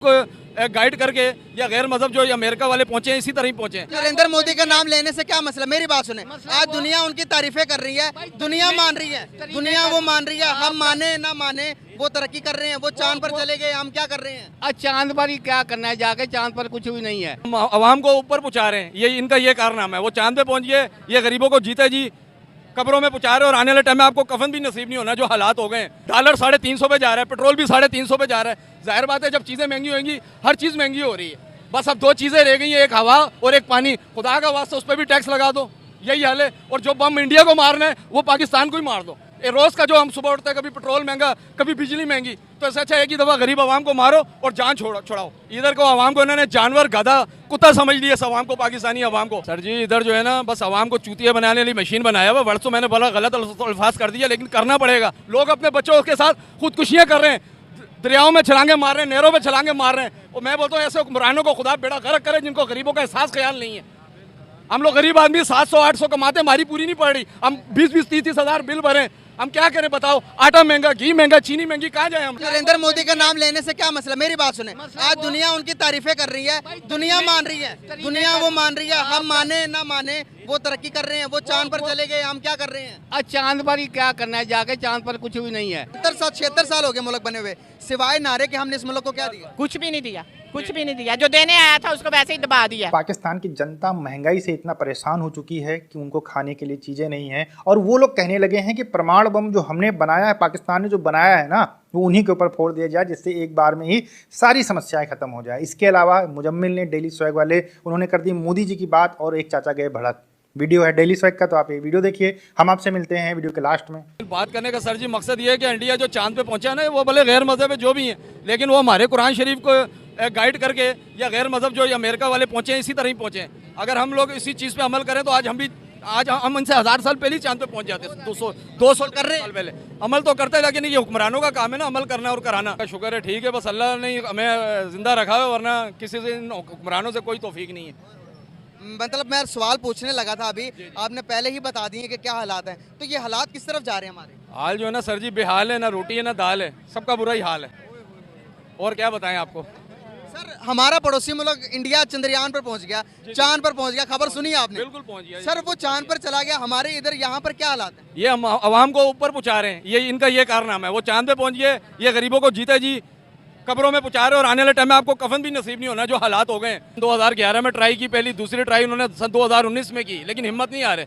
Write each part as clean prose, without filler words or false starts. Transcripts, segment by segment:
को गाइड करके या गैर मजहब जो अमेरिका वाले पहुंचे हैं इसी तरह ही पहुंचे हैं। नरेंद्र मोदी का नाम लेने से क्या मसला, मेरी बात सुने। आज दुनिया उनकी तारीफें कर रही है, दुनिया मान रही है, दुनिया वो मान रही है। हम माने ना माने वो तरक्की कर रहे हैं, वो चांद पर चले गए, हम क्या कर रहे हैं? आज चांद पर ही क्या करना है, जाके चांद पर कुछ भी नहीं है। हम आवाम को ऊपर पहुंचा रहे हैं, ये इनका ये कारनामा है। वो चांद पे पहुंच गए, ये गरीबों को जीते जी कब्रों में पहुंचा रहे, और आने वाले टाइम में आपको कफन भी नसीब नहीं होना जो हालात हो गए। डॉलर 350 पे जा रहा है, पेट्रोल भी 350 पे जा रहा है। जाहिर बात है जब चीजें महंगी होंगी हर चीज महंगी हो रही है। बस अब दो चीजें रह गई हैं, एक हवा और एक पानी। खुदा का वास्ता उस पर भी टैक्स लगा दो, यही हाल है। और जो बम इंडिया को मारना है वो पाकिस्तान को ही मार दो। रोज का जो हम सुबह उठते हैं, कभी पेट्रोल महंगा कभी बिजली महंगी, तो ऐसा अच्छा है कि दफा गरीब आवाम को मारो और जान छुड़ाओ। इधर को आवाम को इन्होंने जानवर गधा कुत्ता समझ लिया, आवाम को, पाकिस्तानी आवाम को। सर जी इधर जो है ना बस आवाम को चूतिया बनाने वाली मशीन बनाया हुआ। वर्षों मैंने बड़ा गलत अल्फाज कर दिया, लेकिन करना पड़ेगा। लोग अपने बच्चों के साथ खुदकुशियां कर रहे हैं, दरियाओं में छलांगे मार रहे हैं, नहरों में छलांगे मार रहे हैं। और मैं बोलता हूँ ऐसे हुक्मरानों को खुदा बेड़ा गर्क करे जिनको गरीबों का एहसास ख्याल नहीं है। हम लोग गरीब आदमी 700-800 कमाते, हमारी पूरी नहीं पड़ रही। हम 20-30 हज़ार बिल भरें, हम क्या करें बताओ? आटा महंगा, घी महंगा, चीनी महंगी, कहाँ जाए हम? नरेंद्र मोदी का नाम लेने से क्या मसला, मेरी बात सुने। आज दुनिया उनकी तारीफें कर रही है, दुनिया मान रही है, दुनिया वो मान रही है। हम माने ना माने वो तरक्की कर रहे हैं, वो चांद पर चले गए, हम क्या कर रहे हैं? आज चांद पर ही क्या करना है, जाके चांद पर कुछ भी नहीं है। 76 साल हो गए मुल्क बने हुए, सिवाय नारे के हमने इस मुल्क को क्या दिया? कुछ भी नहीं दिया, कुछ भी नहीं दिया। जो देने आया था उसको वैसे ही दबा दिया। पाकिस्तान की जनता महंगाई से इतना परेशान हो चुकी है कि उनको खाने के लिए चीज़ें नहीं हैं, और वो लोग कहने लगे हैं कि परमाणु बम जो हमने बनाया है, पाकिस्तान ने जो बनाया है ना, वो उन्हीं के ऊपर फोड़ दिया जाए, जिससे एक बार में ही सारी समस्याएं खत्म हो जाए। इसके अलावा मुजम्मिल ने, डेली स्वैग वाले, उन्होंने कर दी मोदी जी की बात, और एक चाचा गए भड़क। वीडियो है डेली स्वैग का, तो आप ये वीडियो देखिए। हम आपसे मिलते हैं वीडियो के लास्ट में। बात करने का सर जी मकसद ये है कि इंडिया जो चांद पे पहुंचा ना, वो भले गैर मजहब है जो भी है, लेकिन वो हमारे कुरान शरीफ को गाइड करके या गैर मजहब जो अमेरिका वाले पहुंचे हैं इसी तरह ही पहुंचे हैं। अगर हम लोग इसी चीज़ पे अमल करें तो आज हम इनसे 1000 साल पहले ही चांद पे पहुंच जाते। 200 कर रहे साल पहले अमल तो करते हैं, लेकिन ये हुक्मरानों का काम है ना अमल करना और कराना। शुक्र है, ठीक है, बस अल्लाह ने हमें जिंदा रखा है, वरना किसी से हुक्मरानों से कोई तौफीक नहीं है। मतलब मैं सवाल पूछने लगा था अभी, आपने पहले ही बता दिए कि क्या हालात हैं। तो ये हालात किस तरफ जा रहे हैं हमारे? हाल जो है ना सर जी बेहाल है, ना रोटी है ना दाल है, सबका बुरा ही हाल है। और क्या बताएं आपको? सर हमारा पड़ोसी मुल्क इंडिया चंद्रयान पर पहुंच गया, चांद पर पहुंच गया, खबर सुनी आपने? बिल्कुल पहुंच गया सर वो चांद पर चला गया, हमारे इधर यहाँ पर क्या हालात हैं? ये हम आवाम को ऊपर पहुंचा रहे हैं, ये इनका ये कारनामा है। वो चांद पे पहुंच गए, ये गरीबों को जीते जी कब्रों में पहुंचा रहे, और आने वाले टाइम में आपको कफन भी नसीब नहीं होना जो हालात हो गए। 2011 में ट्राई की, पहली दूसरी ट्राई उन्होंने सन 2019 में की, लेकिन हिम्मत नहीं आ रहे।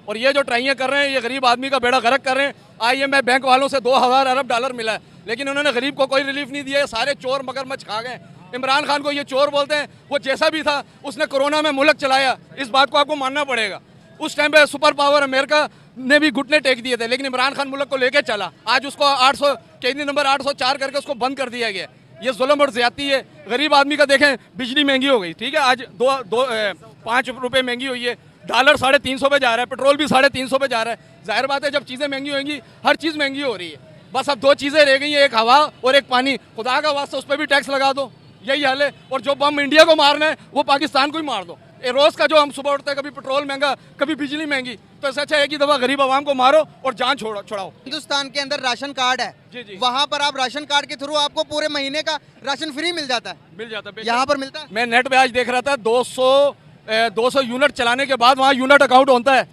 और ये जो ट्राइयाँ कर रहे हैं, ये गरीब आदमी का बेड़ा गर्क कर रहे हैं। IMF बैंक वालों से 2000 अरब डॉलर मिला है, लेकिन उन्होंने गरीब को कोई रिलीफ नहीं दिया। ये सारे चोर मगरमच्छ खा गए। इमरान खान को ये चोर बोलते हैं, वो जैसा भी था उसने कोरोना में मुल्क चलाया, इस बात को आपको मानना पड़ेगा। उस टाइम पे सुपर पावर अमेरिका ने भी घुटने टेक दिए थे, लेकिन इमरान खान मुल्क को लेके चला। आज उसको 800 कैदी नंबर 804 करके उसको बंद कर दिया गया। ये जुल्म और ज्यादती है। गरीब आदमी का देखें, बिजली महंगी हो गई, ठीक है, आज 5 रुपये महंगी हुई है। डॉलर 350 पे जा रहा है, पेट्रोल भी 350 पे जा रहा है। जाहिर बात है जब चीज़ें महंगी होंगी हर चीज़ महंगी हो रही है। बस अब दो चीज़ें रह गई हैं, एक हवा और एक पानी। खुदा का वास्ता उस पर भी टैक्स लगा दो, यही हाल है। और जो बम इंडिया को मारना है वो पाकिस्तान को ही मार दो। रोज का जो हम सुबह उठते हैं, कभी पेट्रोल महंगा कभी बिजली महंगी, तो ऐसा अच्छा है कि दफा गरीब आवाम को मारो और जान छुड़ाओ। हिंदुस्तान के अंदर राशन कार्ड है, जी। वहाँ पर आप राशन कार्ड के थ्रू आपको पूरे महीने का राशन फ्री मिल जाता है। मिल जाता है, यहाँ पर मिलता है। मैं नेट पे आज देख रहा था 200 यूनिट चलाने के बाद वहाँ यूनिट अकाउंट होता है।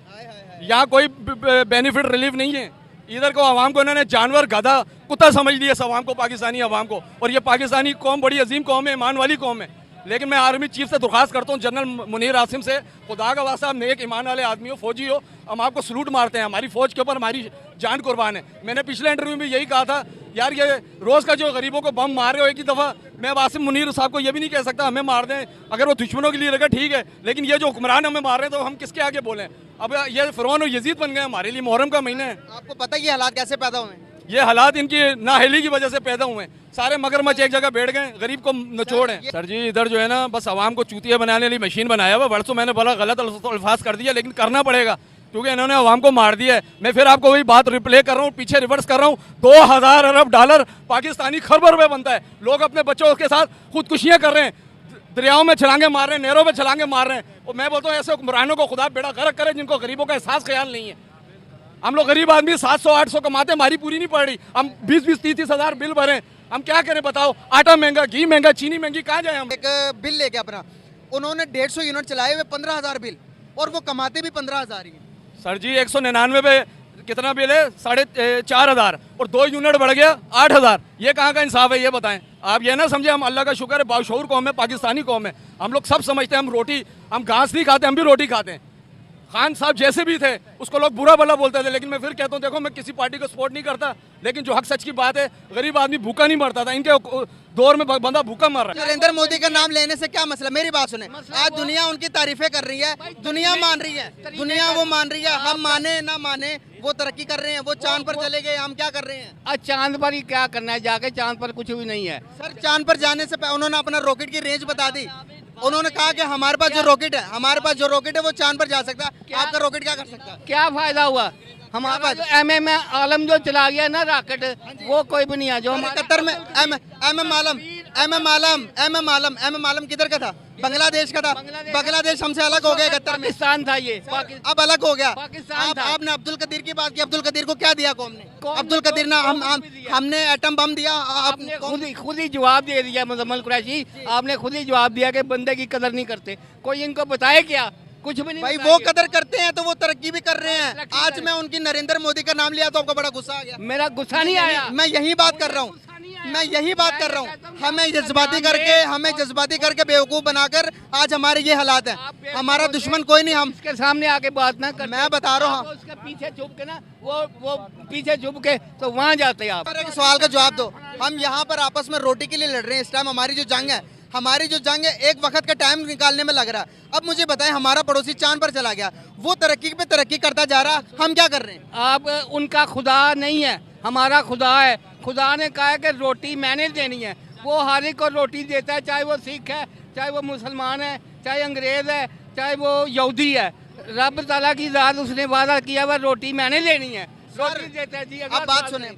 यहाँ कोई बेनिफिट रिलीफ नहीं है। इधर को आवाम को इन्होंने जानवर गधा कुत्ता समझ लिया, आवाम को, पाकिस्तानी आवाम को। और ये पाकिस्तानी कौम बड़ी अजीम कौम है, ईमान वाली कौम है। लेकिन मैं आर्मी चीफ से दरख्वास्त करता हूँ, जनरल मुनीर आसिम से, खुदा का वास्ता आप नेक ईमान वाले आदमी हो, फौजी हो, हम आपको सलूट मारते हैं। हमारी फौज के ऊपर हमारी जान कुर्बान है। मैंने पिछले इंटरव्यू में यही कहा था, यार ये रोज का जो गरीबों को बम मार रहे हो एक ही दफ़ा, मैं आसिम मुनीर साहब को ये भी नहीं कह सकता हमें मार दें। अगर वो दुश्मनों के लिए लगा ठीक है, लेकिन ये जो हुक्मरान हमें मार रहे हैं तो हम किसके आगे बोलें? अब ये फिरौन और यजीद बन गए हमारे लिए। मुहर्रम का महीना है, आपको पता है ये हालात कैसे पैदा हुए? ये हालात इनकी नाअहली की वजह से पैदा हुए हैं। सारे मगरमच्छ एक जगह बैठ गए, गरीब को नचोड़ है। सर जी इधर जो है ना बस आवाम को चूतिया बनाने वाली मशीन बनाया हुआ। वर्षों मैंने बड़ा गलत अल्फाज कर दिया, लेकिन करना पड़ेगा क्योंकि इन्होंने आवाम को मार दिया है। मैं फिर आपको वही बात रिप्ले कर रहा हूँ, पीछे रिवर्स कर रहा हूँ। 2000 अरब डॉलर पाकिस्तानी खरबों रुपये बनता है। लोग अपने बच्चों के साथ खुदकुशियाँ कर रहे हैं, दरियाओं में छलांगे मार रहे हैं, नहरों में छलांगे मार रहे हैं। और मैं बोलता हूँ ऐसे हुक्मरानों को खुदा बेड़ा गर्क करे जिनको गरीबों का एहसास ख्याल नहीं है। हम लोग गरीब आदमी 700-800 कमाते, हमारी पूरी नहीं पड़ रही। हम 20-30 हज़ार बिल भरें, हम क्या करें बताओ, आटा महंगा, घी महंगा, चीनी महंगी, कहाँ जाए हम? एक बिल लेके अपना, उन्होंने 150 यूनिट चलाए हुए 15,000 बिल, और वो कमाते भी 15,000 ही हैं। सर जी 199 पे कितना बिल है? 4,500, और 2 यूनिट बढ़ गया 8,000। ये कहाँ का इंसाफ है, ये बताएं आप। ये ना समझे हम अल्लाह का शुक्र है बाशऊर कौम है, पाकिस्तानी कौम है, हम लोग सब समझते हैं। हम घास नहीं खाते, हम भी रोटी खाते हैं। खान साहब जैसे भी थे उसको लोग बुरा भला बोलते थे, लेकिन मैं फिर कहता हूँ देखो मैं किसी पार्टी को सपोर्ट नहीं करता, लेकिन जो हक सच की बात है, गरीब आदमी भूखा नहीं मरता था, इनके दौर में बंदा भूखा मर रहा है। नरेंद्र मोदी का नाम लेने से क्या मसला, मेरी बात सुने। आज दुनिया उनकी तारीफें कर रही है, दुनिया मान रही है, दुनिया वो मान रही है। हम माने ना माने, वो तरक्की कर रहे हैं, वो चांद पर चले गए, हम क्या कर रहे हैं? आज चांद पर ही क्या करना है जाके, चांद पर कुछ भी नहीं है। सर चांद पर जाने से पहले उन्होंने अपना रॉकेट की रेंज बता दी। उन्होंने कहा कि हमारे पास जो रॉकेट है वो चांद पर जा सकता है, आपका रॉकेट क्या कर सकता है? क्या फायदा हुआ? हमारा जो MM आलम जो चला गया ना रॉकेट, वो कोई भी नहीं है। जो कतर में एम एम आलम किधर का था? बांग्लादेश का था। बांग्लादेश हमसे अलग हो गया। कतर में पाकिस्तान था ये, अब अलग हो गया। पाकिस्तान था। आपने अब्दुल कदीर की बात की, अब्दुल कदीर को क्या दिया कौम ने? अब्दुल कदीर ने हमने एटम बम दिया। आपने खुद ही जवाब दे दिया मुजम्मल कुरैशी, आपने खुद ही जवाब दिया कि बंदे की कदर नहीं करते। कोई इनको बताए क्या? कुछ भी नहीं भाई, बताया वो गया। कदर करते हैं तो वो तरक्की भी कर रहे हैं। आज मैं उनकी नरेंद्र मोदी का नाम लिया तो आपको बड़ा गुस्सा आ गया। मेरा गुस्सा नहीं आया। मैं यही बात कर रहा हूँ, हमें जज्बाती करके बेवकूफ बनाकर आज हमारे ये हालात है। हमारा दुश्मन कोई नहीं, हम इसके सामने आके बात ना कर। मैं बता रहा हूँ, उसके पीछे छुप के ना, वो पीछे छुप के तो वहाँ जाते हैं आप। एक सवाल का जवाब दो। हम यहाँ पर आपस में रोटी के लिए लड़ रहे हैं। इस टाइम हमारी जो जंग है एक वक्त का टाइम निकालने में लग रहा है। अब मुझे बताएं, हमारा पड़ोसी चांद पर चला गया, वो तरक्की पे तरक्की करता जा रहा, हम क्या कर रहे हैं? आप उनका खुदा नहीं है, हमारा खुदा है। खुदा ने कहा है कि रोटी मैंने देनी है। वो हर एक को रोटी देता है, चाहे वो सिख है, चाहे वो मुसलमान है, चाहे अंग्रेज है, चाहे वो यहूदी है। रब ताला की ज़ात उसने वादा किया वह रोटी मैंने देनी है, रोटी देता है जी। अब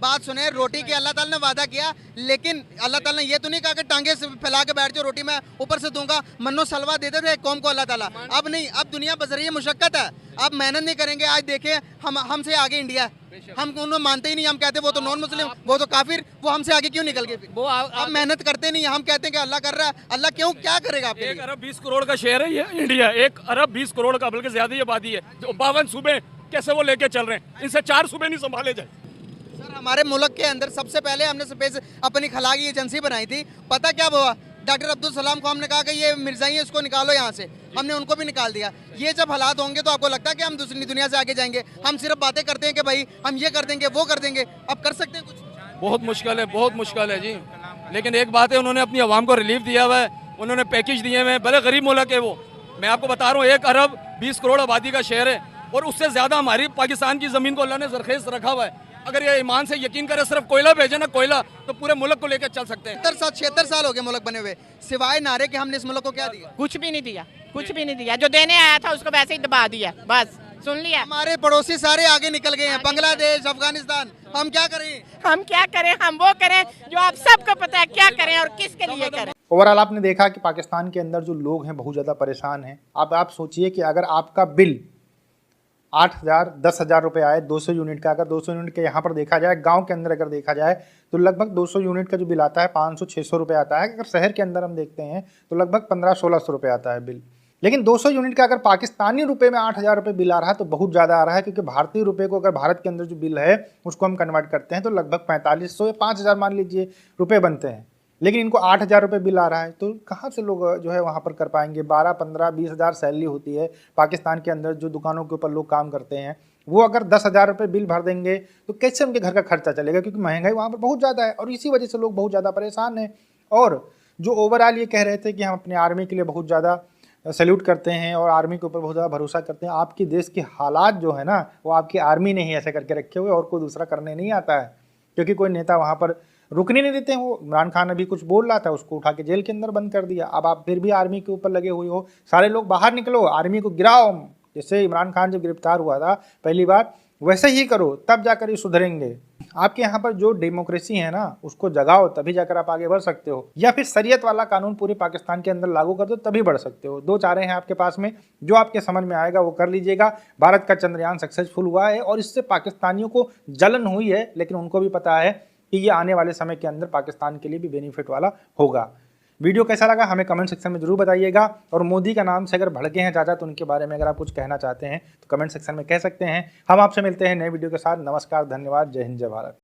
बात सुने, रोटी की अल्लाह ताला ने वादा किया, लेकिन अल्लाह ताला ने ये तो नहीं कहा कि टांगे से फैला के बैठ जाओ, रोटी मैं ऊपर से दूंगा। मन्नो सलवा देते थे कौम को अल्लाह ताला, अब नहीं। अब दुनिया बजरिए मुशक्कत है, अब मेहनत नहीं करेंगे। आज देखें हमसे आगे इंडिया है, हम उन्हें मानते ही नहीं। हम कहते हैं वो तो नॉन मुस्लिम, वो तो काफिर, वो हमसे आगे क्यों निकल गए? वो अब मेहनत करते नहीं, हम कहते हैं कि अल्लाह कर रहा है। अल्लाह क्यों, क्या करेगा आपके लिए? 1 अरब 20 करोड़ का शहर है ये इंडिया, 1 अरब 20 करोड़ का, बल्कि ज्यादा ही आबादी है। 52 सूबे कैसे वो लेके चल रहे हैं, इनसे 4 सूबे नहीं संभाले जाए। सर हमारे मुल्क के अंदर सबसे पहले हमने स्पेस अपनी खला की एजेंसी बनाई थी। पता क्या हुआ? डॉक्टर अब्दुल सलाम को हमने कहा कि ये मिर्जाई है, इसको निकालो यहाँ से। हमने उनको भी निकाल दिया। ये जब हालात होंगे तो आपको लगता है कि हम दूसरी दुनिया से आगे जाएंगे? हम सिर्फ बातें करते हैं कि भाई हम ये कर देंगे, वो कर देंगे। अब कर सकते हैं कुछ? बहुत मुश्किल है जी। लेकिन एक बात है, उन्होंने अपनी आवाम को रिलीफ दिया हुआ है, उन्होंने पैकेज दिए हुए हैं। भले गरीब मुल्क है वो, मैं आपको बता रहा हूँ 1 अरब 20 करोड़ आबादी का शहर है, और उससे ज्यादा हमारी पाकिस्तान की जमीन को अल्लाह ने जरखेज रखा हुआ है। अगर ये ईमान से यकीन करे, सिर्फ कोयला भेजे ना कोयला, तो पूरे मुल्क को लेकर चल सकते हैं। 76 साल हो गए मुल्क बने हुए, सिवाय नारे के हमने इस मुल्क को क्या दिया? कुछ भी नहीं दिया, कुछ भी नहीं दिया। जो देने आया था उसको वैसे ही दबा दिया, बस सुन लिया। हमारे पड़ोसी सारे आगे निकल गए हैं, बांग्लादेश, अफगानिस्तान। हम क्या करें? हम क्या करें? हम वो करें जो आप सबको पता है क्या करें और किसके लिए करें। ओवरऑल आपने देखा कि पाकिस्तान के अंदर जो लोग हैं बहुत ज़्यादा परेशान हैं। अब आप सोचिए कि अगर आपका बिल 8,000 10,000 रुपये आए 200 यूनिट का, अगर 200 यूनिट के यहाँ पर देखा जाए, गांव के अंदर अगर देखा जाए तो लगभग 200 यूनिट का जो बिल आता है 500-600 रुपये आता है। अगर शहर के अंदर हम देखते हैं तो लगभग 1500-1600 रुपये आता है बिल। लेकिन 200 यूनिट का अगर पाकिस्तानी रुपये में 8,000 रुपये बिल आ रहा है तो बहुत ज़्यादा आ रहा है, क्योंकि भारतीय रुपये को अगर भारत के अंदर जो बिल है उसको हम कन्वर्ट करते हैं तो लगभग 4500 या 5,000 मान लीजिए रुपये बनते हैं। लेकिन इनको 8,000 रुपये बिल आ रहा है, तो कहाँ से लोग जो है वहाँ पर कर पाएंगे? 12, 15, 20,000 सैलरी होती है पाकिस्तान के अंदर। जो दुकानों के ऊपर लोग काम करते हैं वो अगर 10,000 रुपये बिल भर देंगे तो कैसे उनके घर का खर्चा चलेगा? क्योंकि महंगाई वहाँ पर बहुत ज़्यादा है, और इसी वजह से लोग बहुत ज़्यादा परेशान हैं। और जो ओवरऑल ये कह रहे थे कि हम अपने आर्मी के लिए बहुत ज़्यादा सैल्यूट करते हैं और आर्मी के ऊपर बहुत ज़्यादा भरोसा करते हैं, आपके देश के हालात जो है ना वो आपकी आर्मी ने ही ऐसे करके रखे हुए, और कोई दूसरा करने नहीं आता है। क्योंकि कोई नेता वहाँ पर रुकने नहीं देते हैं। वो इमरान खान अभी कुछ बोल रहा था, उसको उठा के जेल के अंदर बंद कर दिया। अब आप फिर भी आर्मी के ऊपर लगे हुए हो, सारे लोग बाहर निकलो, आर्मी को गिराओ। जैसे इमरान खान जब गिरफ्तार हुआ था पहली बार, वैसे ही करो, तब जाकर ये सुधरेंगे। आपके यहाँ पर जो डेमोक्रेसी है ना उसको जगाओ, तभी जाकर आप आगे बढ़ सकते हो। या फिर शरीयत वाला कानून पूरे पाकिस्तान के अंदर लागू कर दो, तभी बढ़ सकते हो। 2 चारें हैं आपके पास में, जो आपके समझ में आएगा वो कर लीजिएगा। भारत का चंद्रयान सक्सेसफुल हुआ है और इससे पाकिस्तानियों को जलन हुई है, लेकिन उनको भी पता है कि ये आने वाले समय के अंदर पाकिस्तान के लिए भी बेनिफिट वाला होगा। वीडियो कैसा लगा हमें कमेंट सेक्शन में जरूर बताइएगा, और मोदी का नाम से अगर भड़के हैं ज़्यादा तो उनके बारे में अगर आप कुछ कहना चाहते हैं तो कमेंट सेक्शन में कह सकते हैं। हम आपसे मिलते हैं नए वीडियो के साथ। नमस्कार, धन्यवाद, जय हिंद, जय भारत।